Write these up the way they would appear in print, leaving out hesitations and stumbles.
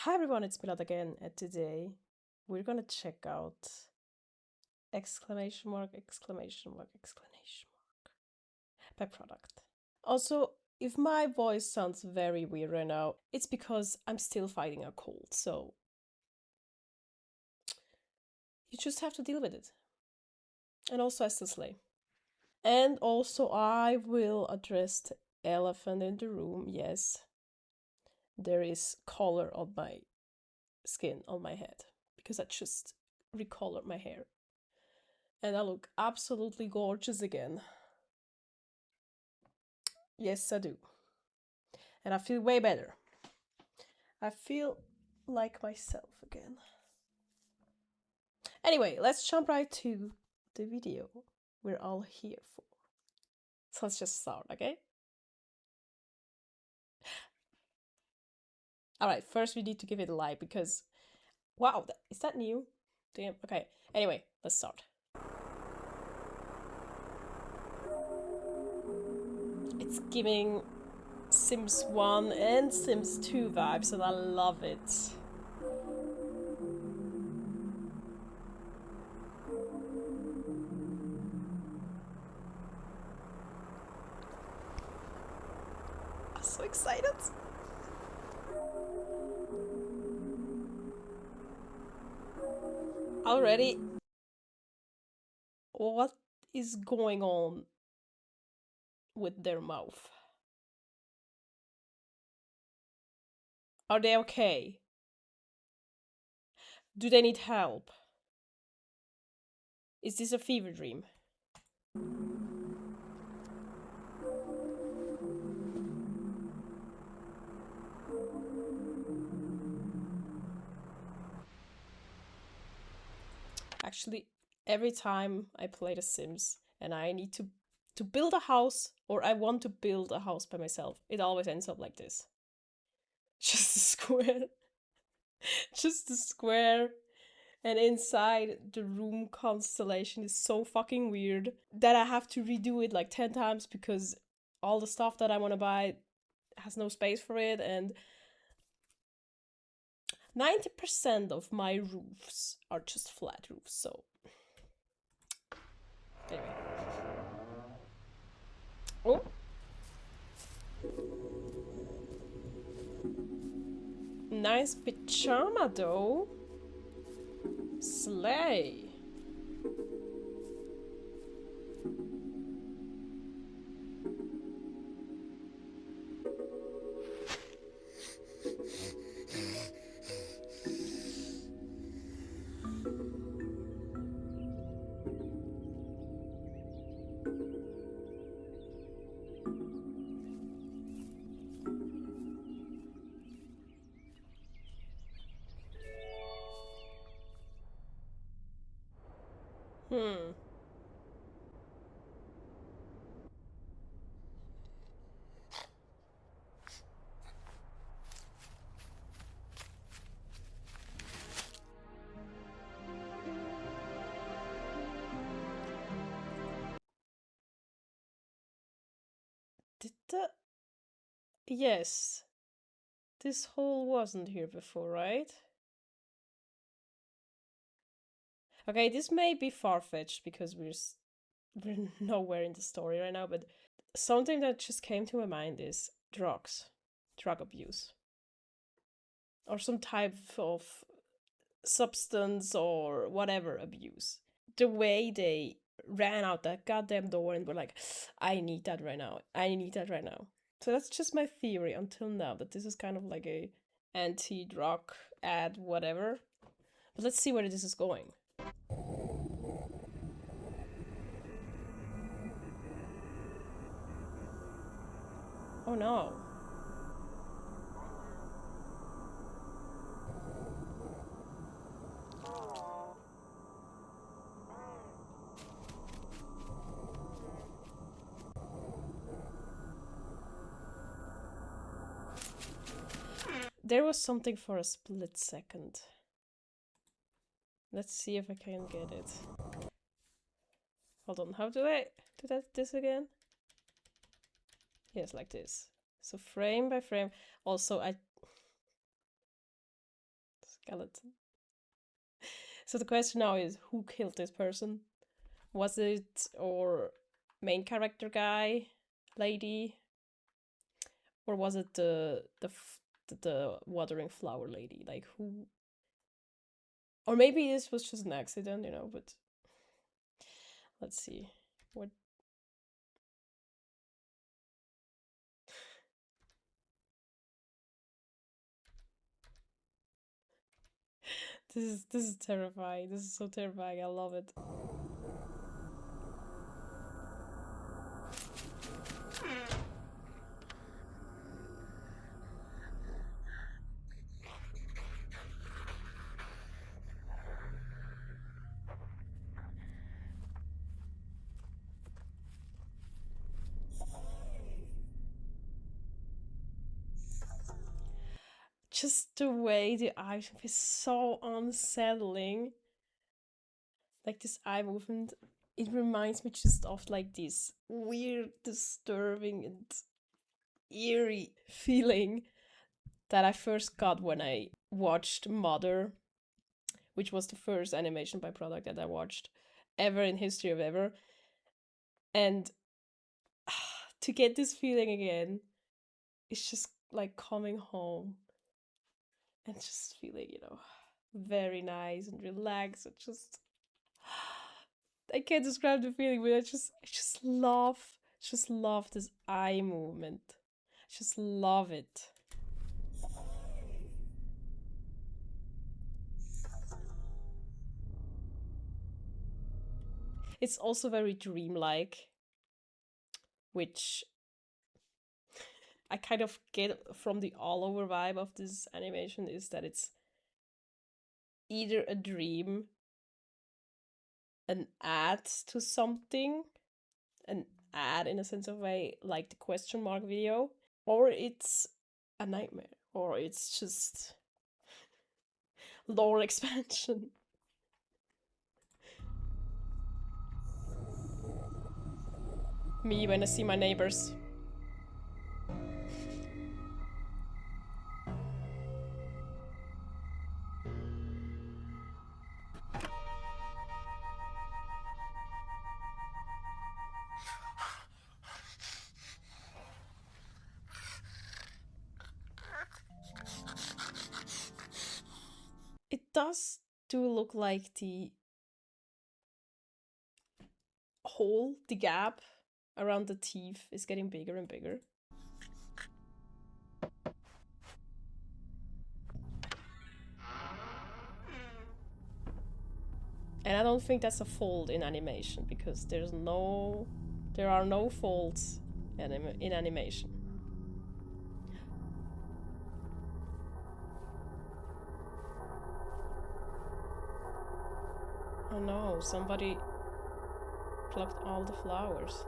Hi everyone, it's Lotta again, and today we're gonna check out exclamation mark, exclamation mark, exclamation mark by product. Also, if my voice sounds very weird right now, it's because I'm still fighting a cold, so you just have to deal with it. And also, I still slay. And also, I will address the elephant in the room. Yes, there is color on my skin on my head because I just recolored my hair. And I look absolutely gorgeous again. Yes, I do. And I feel way better. I feel like myself again. Anyway, let's jump right to the video we're all here for. So let's just start, okay? Alright, first we need to give it a like because, wow, is that new? Damn, okay. Anyway, let's start. It's giving Sims 1 and Sims 2 vibes and I love it. I'm so excited. Already, what is going on with their mouth? Are they okay? Do they need help? Is this a fever dream? Actually, every time I play The Sims and I need to build a house or I want to build a house by myself, it always ends up like this. Just a square. Just a square. And inside the room constellation is so fucking weird that I have to redo it like 10 times because all the stuff that I want to buy has no space for it, and 90% of my roofs are just flat roofs, so anyway. Oh! Nice pajama though. Slay. Hmm. Did the... Yes. This hole wasn't here before, right? Okay, this may be far-fetched because we're nowhere in the story right now, but something that just came to my mind is drugs. Drug abuse. Or some type of substance or whatever abuse. The way they ran out that goddamn door and were like, I need that right now. I need that right now. So that's just my theory until now, that this is kind of like a anti-drug ad, whatever. But let's see where this is going. Oh no. There was something for a split second. Let's see if I can get it. Hold on, how do I do this again? Yes, like this. So frame by frame. Also, skeleton. So the question now is, who killed this person? Was it or main character guy, lady, or was it the watering flower lady? Like who? Or maybe this was just an accident, you know. But let's see what. This is terrifying. This is so terrifying. I love it. Just the way the eyes is so unsettling. Like this eye movement, it reminds me just of like this weird, disturbing, and eerie feeling that I first got when I watched Mother, which was the first animation by product that I watched ever in history of ever. And to get this feeling again, it's just like coming home and just feeling, very nice and relaxed and I can't describe the feeling, but I just love this eye movement. I just love it. It's also very dreamlike, which I kind of get from the all over vibe of this animation is that it's either a dream, an ad to something, an ad in a sense of way, like the question mark video, or it's a nightmare, or it's just lore expansion. Me when I see my neighbors. It does do look like the hole, the gap around the teeth is getting bigger and bigger. And I don't think that's a fold in animation because there are no folds in animation. Oh no, somebody plucked all the flowers.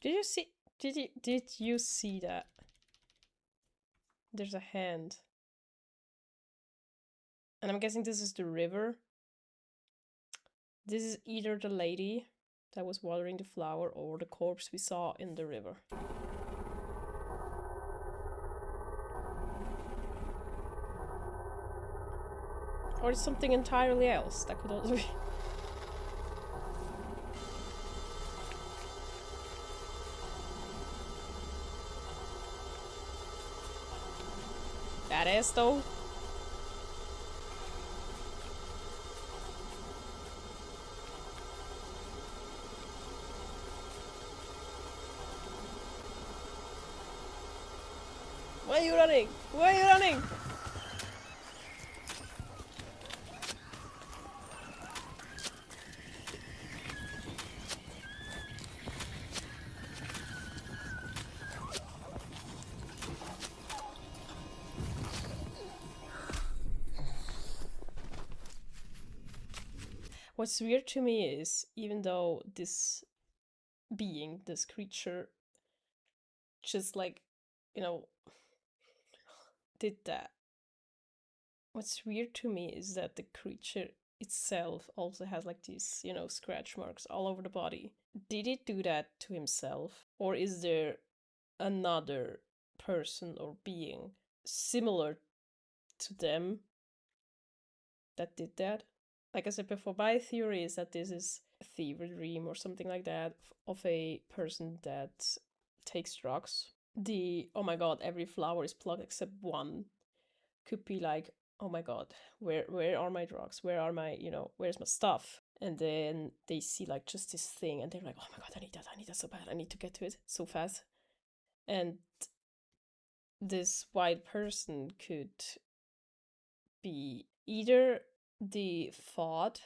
Did you see did you see that? There's a hand. And I'm guessing this is the river. This is either the lady that was watering the flower or the corpse we saw in the river. Or it's something entirely else. That could also be. Badass though. Why are you running? Why are you running? What's weird to me is, even though this being, this creature, just like, you know, did that. What's weird to me is that the creature itself also has like these, scratch marks all over the body. Did it do that to himself? Or is there another person or being similar to them that did that? Like I said before, my theory is that this is a fever dream or something like that of a person that takes drugs. The oh my god, every flower is plucked except one could be like, oh my god, where are my drugs? Where are my, where's my stuff? And then they see like just this thing and they're like, oh my god, I need that so bad. I need to get to it so fast. And this white person could be either the thought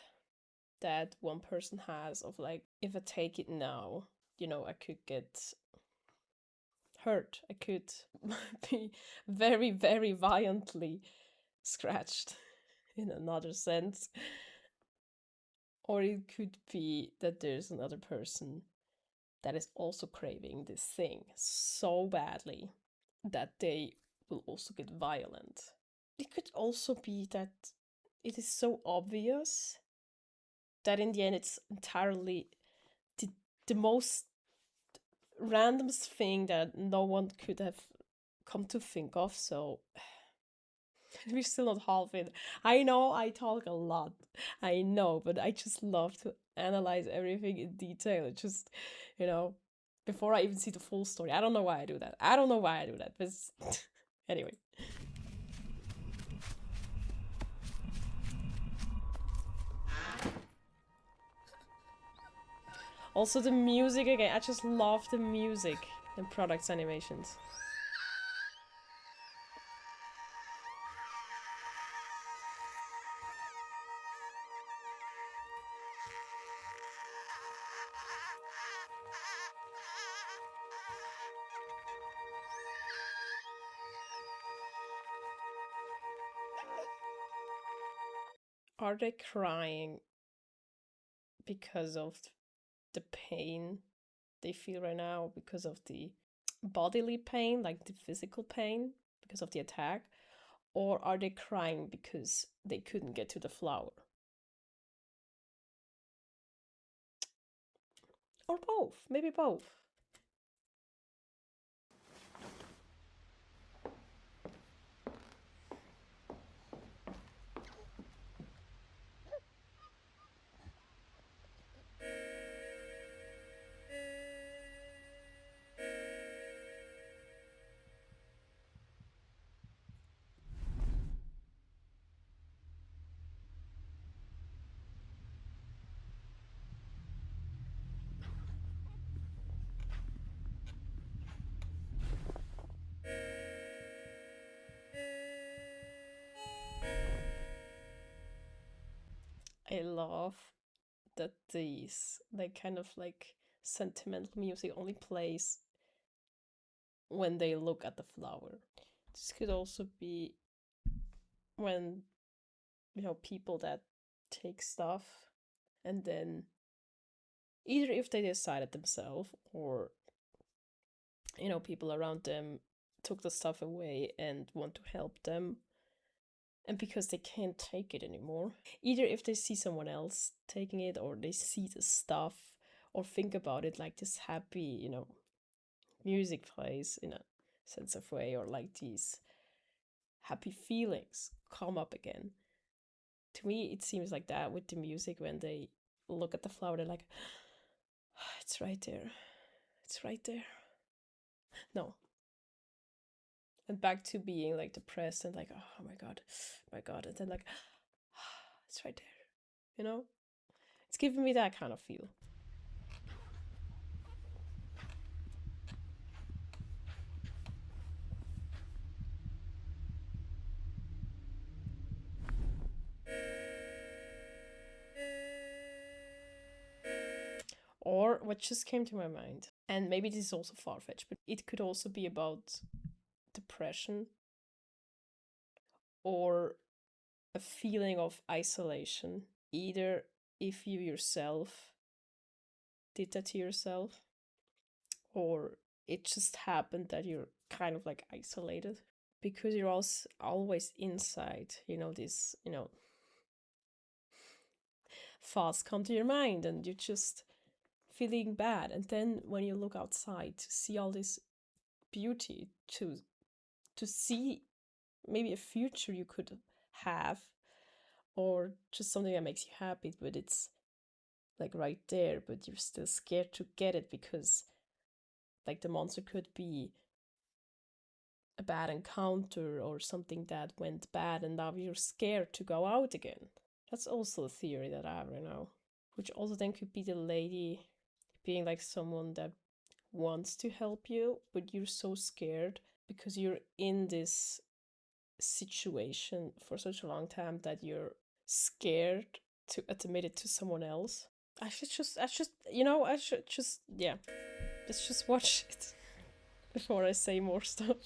that one person has of like, if I take it now, I could get hurt. I could be very, very violently scratched in another sense. Or it could be that there's another person that is also craving this thing so badly that they will also get violent. It could also be that it is so obvious that in the end it's entirely the, the most randomest thing that no one could have come to think of. So we're still not half in. I know I talk a lot. I know, but I just love to analyze everything in detail. It just, you know, before I even see the full story. I don't know why I do that. I don't know why I do that. But anyway. Also the music again. I just love the music and products animations. Are they crying because of the pain they feel right now, because of the bodily pain, like the physical pain, because of the attack? Or are they crying because they couldn't get to the flower? Or both, maybe both. I love that these like kind of like sentimental music only plays when they look at the flower. This could also be when, people that take stuff and then either if they decided themselves or, people around them took the stuff away and want to help them, and because they can't take it anymore, either if they see someone else taking it or they see the stuff or think about it, like this happy, music plays in a sense of way, or like these happy feelings come up again. To me, it seems like that with the music. When they look at the flower, they're like, it's right there. It's right there. No. And back to being like depressed and like, oh my God. And then like, it's right there. It's giving me that kind of feel. Or what just came to my mind, and maybe this is also far fetched, but it could also be about depression or a feeling of isolation. Either if you yourself did that to yourself, or it just happened that you're kind of like isolated because you're also always inside, this, thoughts come to your mind and you're just feeling bad. And then when you look outside to see all this beauty, to see maybe a future you could have, or just something that makes you happy, but it's like right there, but you're still scared to get it because like the monster could be a bad encounter or something that went bad and now you're scared to go out again. That's also a theory that I have right now, which also then could be the lady being like someone that wants to help you, but you're so scared because you're in this situation for such a long time that you're scared to admit it to someone else. I should just, yeah, let's just watch it before I say more stuff.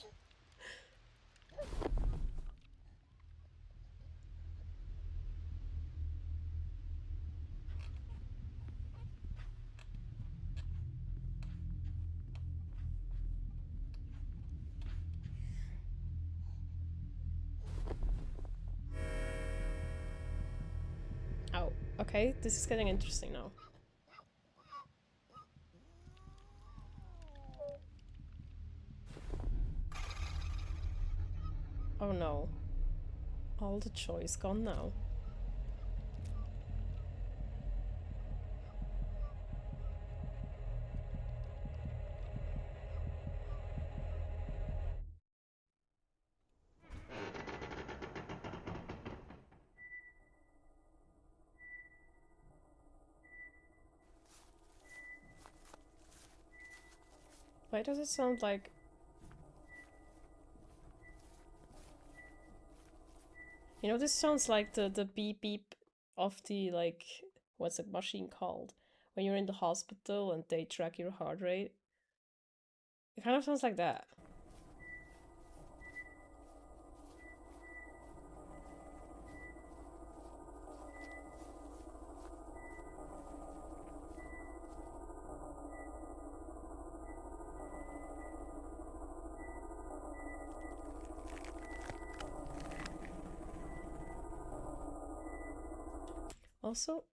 Oh, okay, this is getting interesting now. Oh no, all the joy is gone now. Why does it sound like... this sounds like the beep beep of the, like, what's that machine called? When you're in the hospital and they track your heart rate. It kind of sounds like that. Also,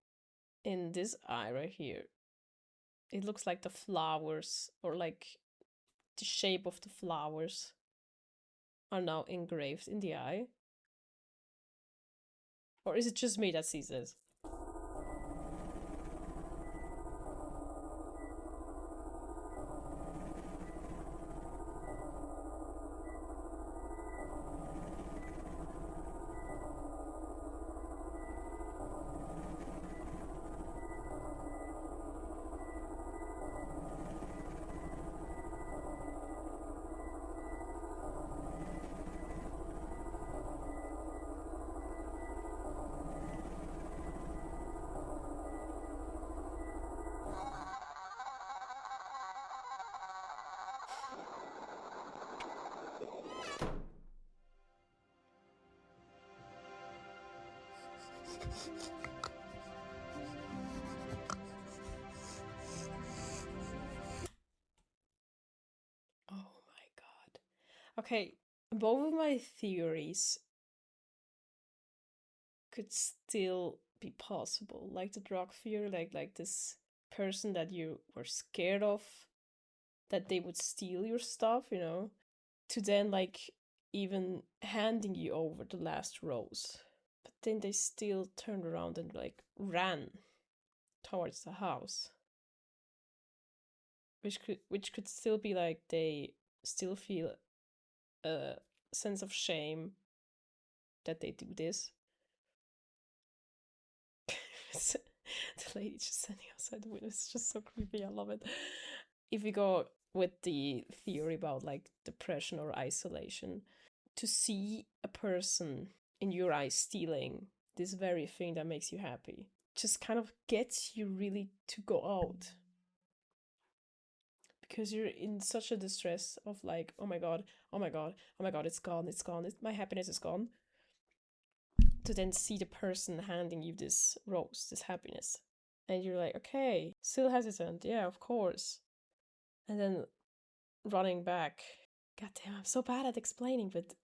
in this eye right here, it looks like the flowers, or like the shape of the flowers, are now engraved in the eye. Or is it just me that sees this? Oh my god. Okay, both of my theories could still be possible. Like the drug fear, like this person that you were scared of, that they would steal your stuff, to then like even handing you over the last rose. But then they still turned around and like ran towards the house. Which could still be like they still feel a sense of shame that they do this. The lady just standing outside the window is just so creepy. I love it. If we go with the theory about like depression or isolation, to see a person in your eyes stealing this very thing that makes you happy just kind of gets you really to go out, because you're in such a distress of like, oh my god, oh my god, oh my god, it's gone, my happiness is gone, to then see the person handing you this rose, this happiness, and you're like, okay, still hesitant, yeah, of course, and then running back. God damn, I'm so bad at explaining, but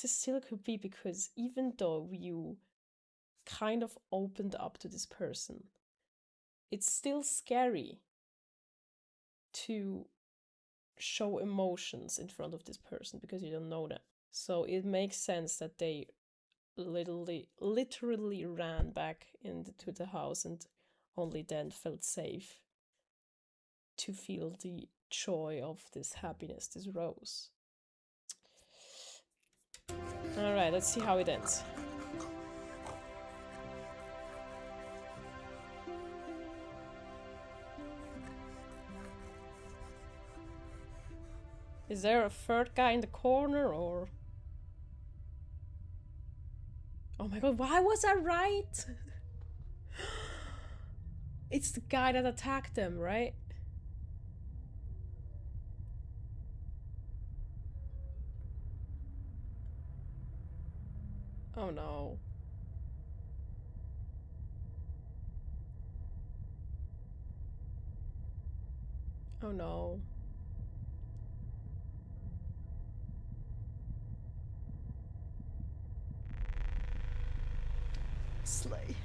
this still could be because even though you kind of opened up to this person, it's still scary to show emotions in front of this person because you don't know them. So it makes sense that they literally ran back into the house and only then felt safe to feel the joy of this happiness, this rose. All right, let's see how it ends. Is there a third guy in the corner or... Oh my god, why was I right? It's the guy that attacked them, right? Oh no. Oh no. Slay.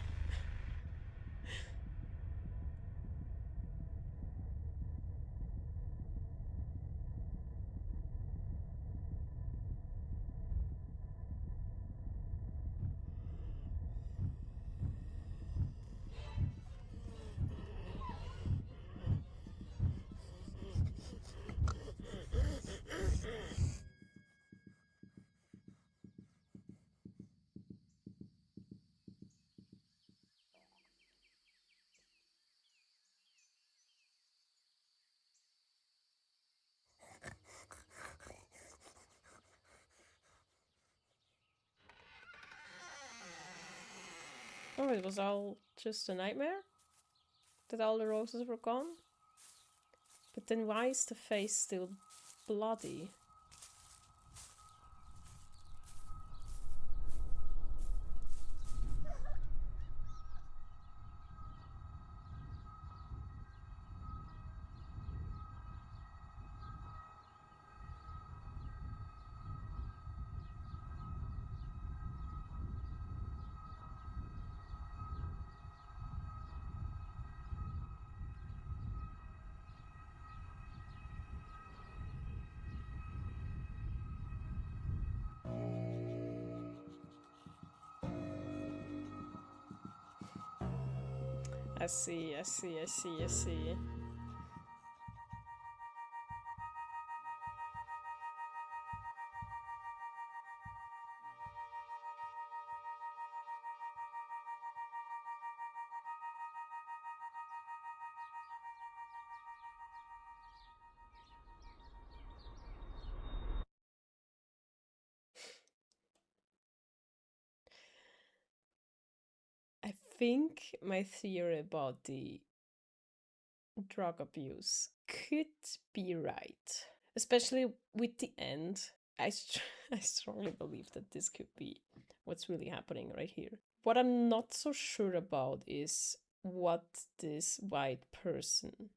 Oh, it was all just a nightmare? That all the roses were gone? But then why is the face still bloody? I see, I see, I see, I see. I think my theory about the drug abuse could be right. Especially with the end. I strongly believe that this could be what's really happening right here. What I'm not so sure about is what this white person,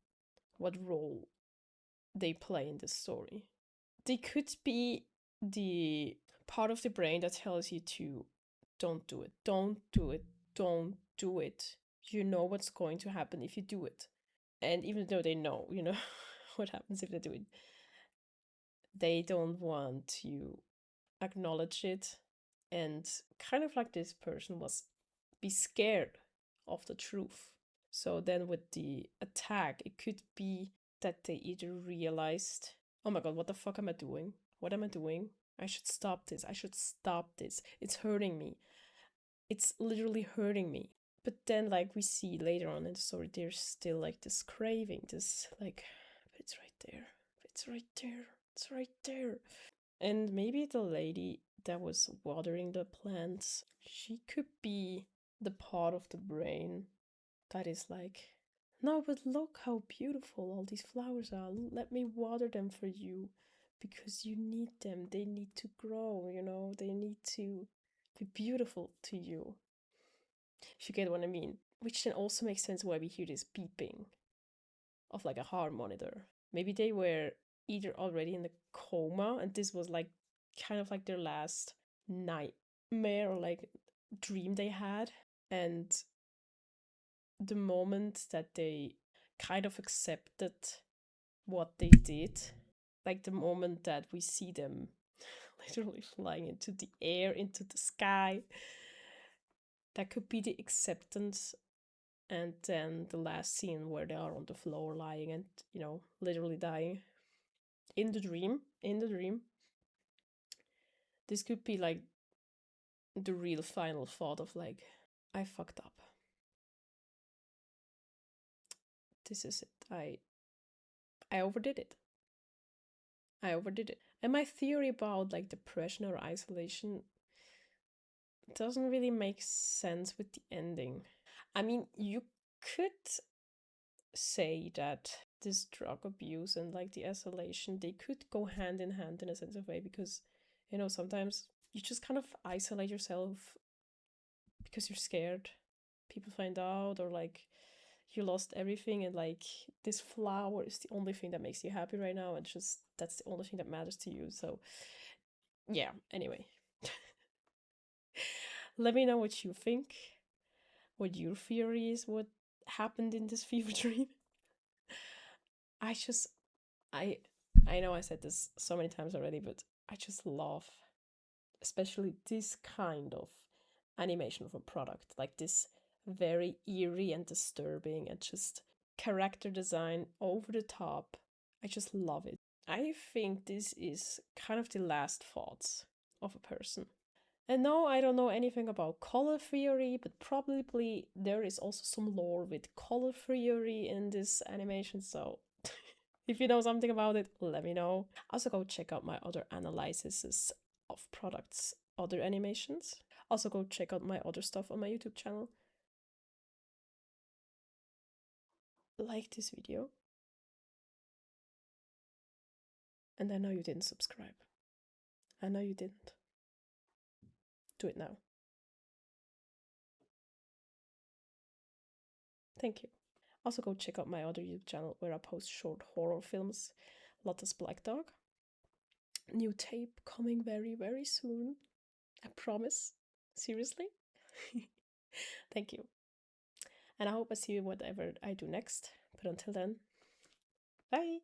what role they play in the story. They could be the part of the brain that tells you to don't do it, don't do it, don't do it. You know what's going to happen if you do it. And even though they know, what happens if they do it, they don't want to acknowledge it. And kind of like this person was be scared of the truth. So then with the attack, it could be that they either realized, oh my god, what the fuck am I doing? What am I doing? I should stop this. I should stop this. It's hurting me. It's literally hurting me. But then, like we see later on in the story, there's still like this craving, this like, it's right there. It's right there. It's right there. And maybe the lady that was watering the plants, she could be the part of the brain that is like, no, but look how beautiful all these flowers are. Let me water them for you because you need them. They need to grow, they need to be beautiful to you. If you get what I mean. Which then also makes sense why we hear this beeping of like a heart monitor. Maybe they were either already in the coma, and this was like kind of like their last nightmare or like dream they had. And the moment that they kind of accepted what they did, like the moment that we see them literally flying into the air, into the sky, that could be the acceptance. And then the last scene where they are on the floor lying and, literally dying in the dream. This could be like the real final thought of like, I fucked up. This is it. I overdid it. And my theory about like depression or isolation doesn't really make sense with the ending. I mean, you could say that this drug abuse and like the isolation, they could go hand in hand in a sense of way, because sometimes you just kind of isolate yourself because you're scared people find out, or like you lost everything, and like this flower is the only thing that makes you happy right now, and just that's the only thing that matters to you. So yeah, anyway. Let me know what you think, what your theory is, what happened in this fever dream. I just I know I said this so many times already, but I just love especially this kind of animation of a product, like this very eerie and disturbing and just character design over the top. I just love it. I think this is kind of the last thoughts of a person. And no, I don't know anything about color theory, but probably there is also some lore with color theory in this animation, so if you know something about it, let me know. Also, go check out my other analyses of products, other animations. Also, go check out my other stuff on my YouTube channel. Like this video. And I know you didn't subscribe. I know you didn't. Do it now. Thank you. Also, go check out my other YouTube channel where I post short horror films. Lotta's Black Dog. New tape coming very, very soon. I promise. Seriously. Thank you. And I hope I see you whatever I do next. But until then, bye.